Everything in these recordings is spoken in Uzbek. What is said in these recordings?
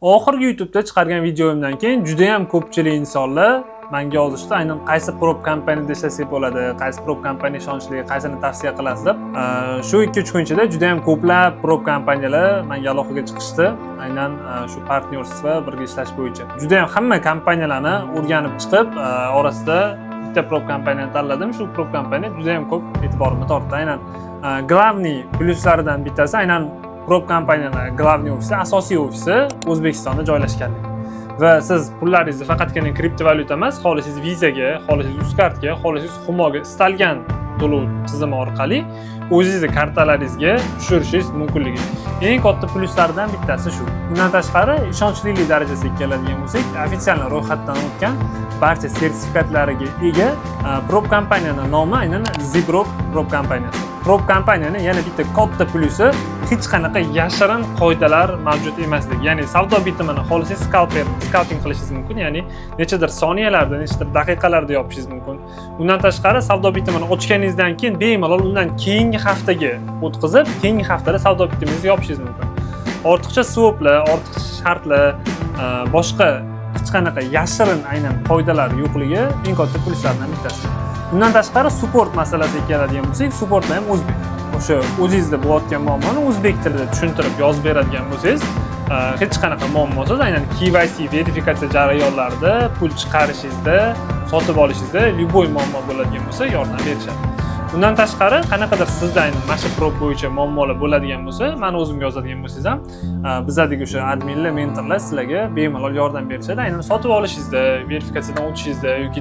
Oxirgi YouTube'da chiqargan videomdan keyin juda ham ko'pchilik insonlar menga yozishdi, aynan qaysi prop kompaniyada ishlasak bo'ladi, qaysi prop kompaniya ishonchli, qaysini tavsiya qilasiz deb. Shu 2-3 kun ichida juda ham ko'plab prop kompaniyalar menga aloqaga chiqishdi, aynan shu partnyorstva birga ishlash bo'yicha. Juda ham hamma kompaniyalarni o'rganib chiqib, orasida bitta prop kompaniyani tanladim. Shu prop kompaniya juda ham ko'p e'tiborimni tortdi. Aynan glavniy pluslaridan bittasi aynan prop kompaniyalar glavniy ofisi, asosiy ofisi O'zbekistonda joylashganligi. Va siz pullaringizni faqatgina kriptovalyuta emas, xohlasangiz vizaga, xohlasangiz UzCardga, xohlasangiz Humoga istalgan to'lov tizimi orqali o'zingizning kartalaringizga tushirishingiz mumkinligi. Eng katta pluslaridan bittasi shu. Bundan tashqari, ishonchlilik darajasiga keladigan bo'lsak, ofitsial ro'yxatdan o'tgan barcha sertifikatlariga ega prop kompaniyaning nomi aynan Zbrok prop kompaniyasi. Prop kompaniyaning yana bitta katta plusi hech qanaqa yashirin qoidalar mavjud emasligi. Ya'ni savdo bitimini xohlasangiz scalping qilishingiz mumkin, ya'ni nechadir soniyalarda, nechadir daqiqalarda yopishingiz mumkin. Bundan tashqari, savdo bitimini ochganingizdan keyin bemalol undan keyingi haftaga o'tkazib, keyingi haftada savdo bitimingizni yopishingiz mumkin. Ortiqcha swaplar, ortiqcha shartlar, boshqa hech qanaqa yashirin aynan qoidalar yo'qligi eng katta pluslardan bittasi. Bundan tashqari, support masalasiga keladigan bo'lsak, supportda ham o'zbek. O'sha o'zingizda bo'layotgan muammoni o'zbek tilida tushuntirib yozib beradigan bo'lsangiz, hech qanaqa muammosiz aynan KYC verifikatsiya jarayonlarida, pul chiqarishingizda, sotib olishingizda любой muammo bo'ladigan bo'lsa, yordam berishadi. Bundan tashqari, qanaqadir sizda aynan mana prop bo'yicha muammolar bo'ladigan bo'lsa, meni o'zimga yozadigan bo'lsangiz ham, bizdagi o'sha adminlar, mentorlar sizlarga bemalol yordam berishadi. Aynan sotib olishingizda, verifikatsiyadan o'tishingizda yoki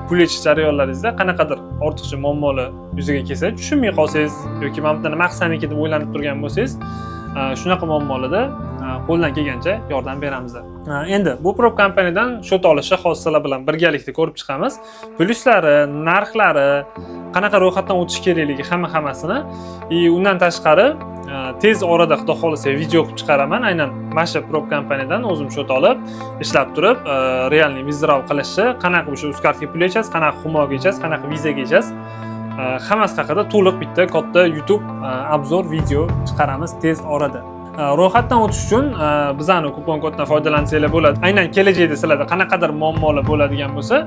pul yechish jarayonlaringizda qanaqadir ortiqcha muammolar yuzaga kelsa, tushunmay qolsangiz yoki mana bundan maqsadimki deb o'ylanib turgan bo'lsangiz, shunaqa muammolarda qo'ldan kelgancha yordam beramiz. Endi bu prop kompaniyadan shot olishni hodisalar bilan birgalikda ko'rib chiqamiz. Plyuslari, narxlari, qanaqa ro'yxatdan o'tish kerakligi hammasini, undan tashqari tez orada xudo xolasa video qilib chiqaraman. Aynan mana shu prop kompaniyadan o'zim shot olib, ishlab turib, realniy withdraw qilishni, qanaqa o'sha UzCardga pul yechasiz, qanaqa Humoga yechasiz, qanaqa vizaga yechasiz, hammasi haqida to'liq bitta katta YouTube obzor video chiqaramiz tez orada. Ro'yxatdan o'tish uchun bizani kupon koddan foydalansanglar bo'ladi. Aynan kelajakda sizlarda qanaqadir muammolar bo'ladigan bo'lsa,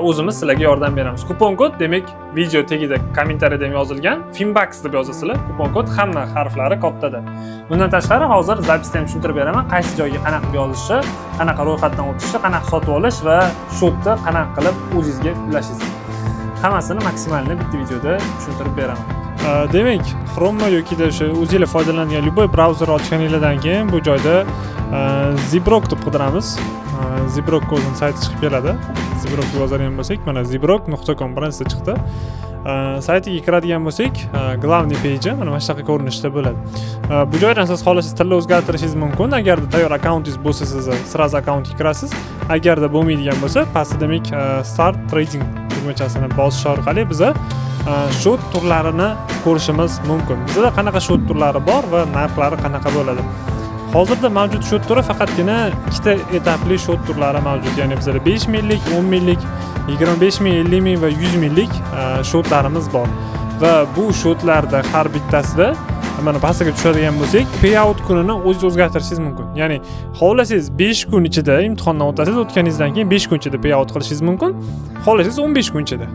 o'zimiz sizlarga yordam beramiz. Kupon kod demak video tagida kommentariyada ham yozilgan, Finbox deb yozasizlar. Kupon kod hamma harflari kattada. Bundan tashqari hozir zapisda ham tushuntirib beraman, qaysi joyga qanaqa yozishni, qanaqa ro'yxatdan o'tishni, qanaqa sotib olish va shotni qanaqa qilib o'zingizga ulashingiz. Hammasini maksimalni bitta videoda tushuntirib beraman. Demak, Chrome yoki o'sha o'zingizlar foydalanadigan любой brauzer ochganingizdan keyin bu joyda Zbrok deb qidiramiz. Zbrok o'zining sayti chiqib keladi. Zbrok deb yozadigan bo'lsak, mana zbrok.com birinchisi chiqdi. Saytiga kiradigan bo'lsak, glavniy peji mana shunaqa ko'rinishda bo'ladi. Bu joydan siz xohlasangiz tilni o'zgartirishingiz mumkin. Agarda tayyor akkauntingiz bo'lsa, siz sraz akkauntga kirasiz. Agarda bo'lmaydigan bo'lsa, pastda demak start trading tugmachasini bosish orqali biz shot turlarini ko'rishimiz mumkin. Bizda qanaqa shot turlari bor va narxlari qanaqa bo'ladi? Hozirda mavjud shot turi faqatgina ikkita etapli shot turlari mavjud. Ya'ni bizda 5 minglik, 10 minglik, 25 ming, 50 ming va 100 minglik shotlarimiz bor. Va bu shotlarda har bittasida mana pastiga tushadigan bo'lsak, payout kunini o'zingiz o'zgartirishingiz mumkin. Ya'ni xohlasangiz 5 kun ichida imtihondan o'tasiz, o'tganingizdan keyin 5 kun ichida payout qilishingiz mumkin. Xohlasangiz 15 kun ichida.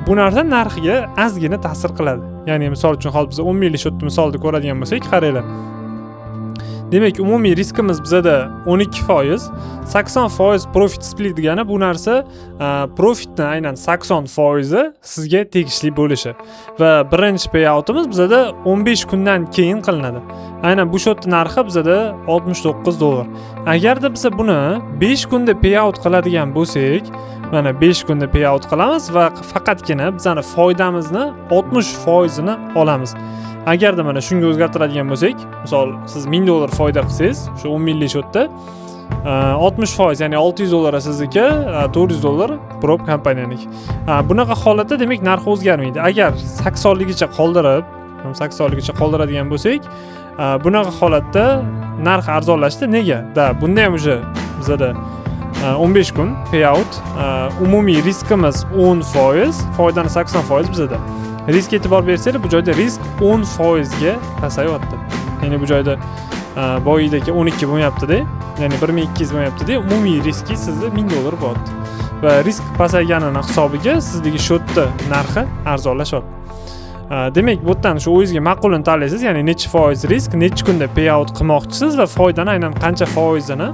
Bu narsa narxiga ozgina ta'sir qiladi. Ya'ni misol uchun hozir biz 10 minglik shotni misolda ko'radigan bo'lsak, qaranglar. Demak, umumiy riskimiz bizda 12%, 80% profit split degani bu narsa profitni aynan 80% sizga tegishli bo'lishi va birinchi payoutimiz bizda 15 kundan keyin qilinadi. Aynan bu shot narxi bizda $69. Agarda biz buni 5 kunda payout qiladigan bo'lsak, mana 5 kunda payout qilamiz va faqatgina bizani foydamizni 60% ni olamiz. Agarda mana shunga o'zgartiradigan bo'lsak, misol siz $1000 foyda qilsangiz, shu 10 minglik shotda 60%, ya'ni $600 sizniki, $400 prop kompaniyaniki. Bunaqa holatda demak narx o'zgarmaydi. Agar 80 ligicha qoldirib, 80 ligicha qoldiradigan bo'lsak, bunaqa holatda narx arzonlashdi. Nega? Bunda ham o'sha bizda 15 kun payout, umumiy riskimiz 10%, foydani 80% bizda. Risk e'tibor bersanglar, bu joyda risk 10% ga pasayapti. Ya'ni bu joyda boyidagi 12 bo'lmayapti-da, ya'ni 1200 bo'lmayapti-da, umumiy riski sizda $1000 bo'lyapti. Va risk pasayganini hisobiga sizdagi shotni narxi arzonlashyapti. Demak, bu yerdan shu o'zingizga ma'qulini tanlaysiz, ya'ni necha foiz risk, necha kunda payout qilmoqchisiz va foydani aynan qancha foizini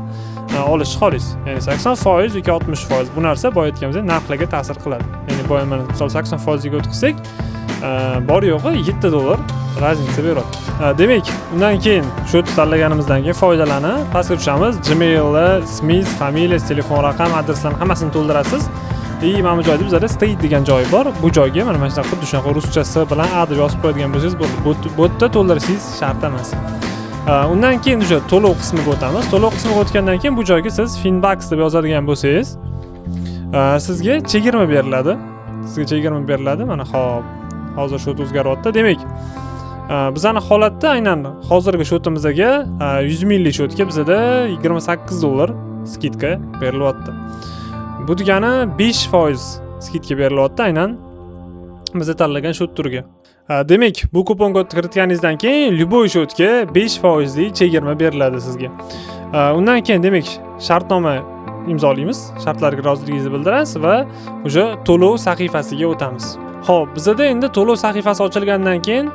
olish xohlaysiz. Ya'ni 80% yoki 60%. Bu narsa boya aytganimizdek narxlarga ta'sir qiladi. Ya'ni boya mana misol 80% ga o'tkazsak, bor yo'g'i $7 raznica beradi. Demak, undan keyin shu tanlaganimizdan keyin foydalarni pastga tushamiz. Gmail, ismingiz, familiyangiz, telefon raqam, adreslarni hammasini to'ldirasiz. Mana bu joyda bizda state degan joy bor. Bu joyga mana shunaqa xuddi shunaqa ruschasi bilan A deb yozib qo'yadigan bo'lsangiz, bu yerda to'ldirishingiz shart emas. Undan keyin o'sha to'lov qismiga o'tamiz. To'lov qismiga o'tgandan keyin bu joyga siz Finbucks deb yozadigan bo'lsangiz, sizga chegirma beriladi. Mana hop, hozir shot o'zgaryapti. Demak, bizning holatda aynan hozirgi shotimizga 100 minglik shotga bizda $28 skidka berilyapti. Bu degani 5% skidka berilyapti aynan biz tanlagan shot turiga. Demak, bu kupon kodni kiritganingizdan keyin любой shotga 5% lik chegirma beriladi sizga. Undan keyin demak, shartnoma imzolaymiz, shartlarga roziligingizni bildirasiz va o'sha to'lov sahifasiga o'tamiz. Xo'p, bizda endi to'lov sahifasi ochilgandan keyin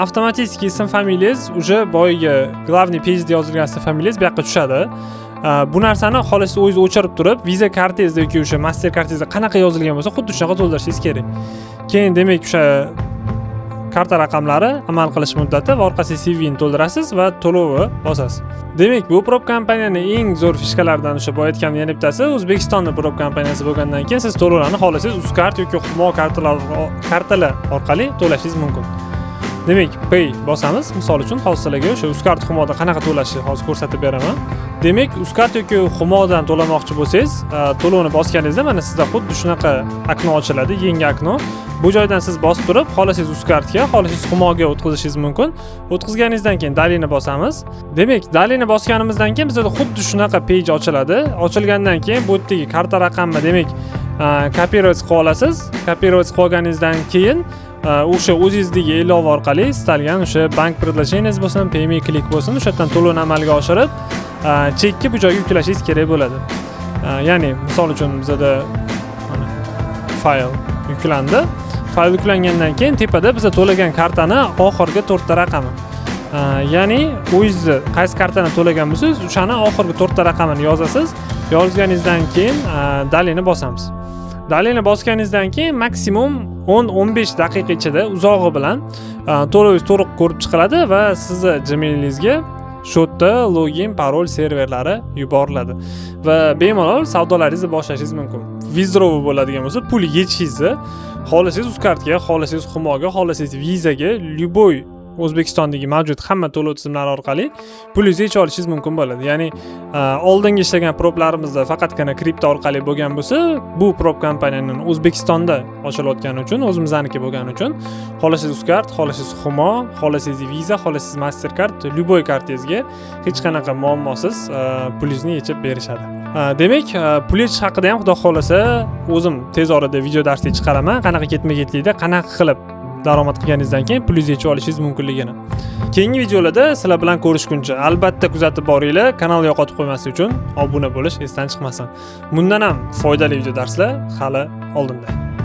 avtomatik ism familiyangiz o'sha boyiga главный page da yozilgan ism familiyangiz bu yoqqa tushadi. Bu narsani xolos o'zingiz o'chirib turib, Visa kartangizda yoki o'sha Master kartangizda qanaqa yozilgan bo'lsa, xuddi shunaqa to'ldirishingiz kerak. Keyin demak o'sha karta raqamlari, amal qilish muddati va orqasiga CV ni to'ldirasiz va to'lovni bosasiz. Demak, bu prop kompaniyaning eng zo'r fishkalaridan o'sha boya aytganim yana bittasi, O'zbekistonning prop kompaniyasi bo'lgandan keyin siz to'lovlarni xohlasangiz Uzcard yoki Humo kartalar orqali to'lashingiz mumkin. Demak, Pay bosamiz. Misol uchun hozir sizlarga o'sha Uzcard Humoda qanaqa to'lashni hozir ko'rsatib beraman. Demak, Uzcard yoki Humodan to'lamoqchi bo'lsangiz, to'lovni bosganingizda mana sizda xuddi shunaqa okno ochiladi, yangi okno. Bu joydan siz bosib turib, xohlasangiz Uzcardga, xohlasangiz Humoga o'tkazishingiz mumkin. O'tkazganingizdan keyin dalini bosamiz. Demak, dalini bosganimizdan keyin bizda xuddi shunaqa page ochiladi. Ochilgandan keyin bu yerdagi karta raqamni demak, kopировать qilib olasiz. Kopировать qilib olganingizdan keyin o'sha o'zingizdagi ilova orqali istalgan o'sha bank предложениyangiz bo'lsin, payme click bo'lsin, o'sha yerdan to'lovni amalga oshirib, chekni bu joyga yuklashingiz kerak bo'ladi. Ya'ni, misol uchun bizda mana fayl yuklandi. Fayl yuklangandan keyin tepada biz to'lagan kartani oxirgi 4 ta raqami. Ya'ni o'zingiz qaysi kartani to'lagan bo'lsangiz, o'shani oxirgi 4 ta raqamini yozasiz. Yozganingizdan keyin dalini bosamiz. Dalini bosganingizdan keyin maksimum 10-15 daqiqa ichida uzog'i bilan to'lovingiz to'liq ko'rib chiqiladi va sizni Gmailingizga shotda login, parol serverlari yuboriladi va bemalol savdolaringizni boshlashingiz mumkin. Withdraw bo'ladigan bo'lsa, pul yechishingizni xohlasangiz Uzcardga, xohlasangiz Humoga, xohlasangiz Visaga, любой O'zbekistondagi mavjud hamma to'lov tizimlari orqali pulingizni yechib olishingiz mumkin bo'ladi. Ya'ni oldingi ishlagan proplarimizda faqatgina kripto orqali bo'lgan bo'lsa, bu prop kompaniyaning O'zbekistonda ochilayotgani uchun, o'zimizniki bo'lgani uchun, xohlasangiz Uzcard, xohlasangiz Humo, xohlasangiz Visa, xohlasangiz Mastercard, любой kartangizga hech qanaqa muammosiz pulingizni yechib berishadi. Demak, pul yechish haqida ham xudo xolasa o'zim tez orada video darslik chiqaraman, qanaqa ketma-ketlikda qanaqa qilib daromad qilganingizdan keyin pulingizni yechib olishingiz mumkinligini. Keyingi videolarda sizlar bilan ko'rishguncha albatta kuzatib boringlar, kanalni yo'qotib qo'ymaslik uchun obuna bo'lish esdan chiqmasin. Bundan ham foydali video darslar hali oldinda.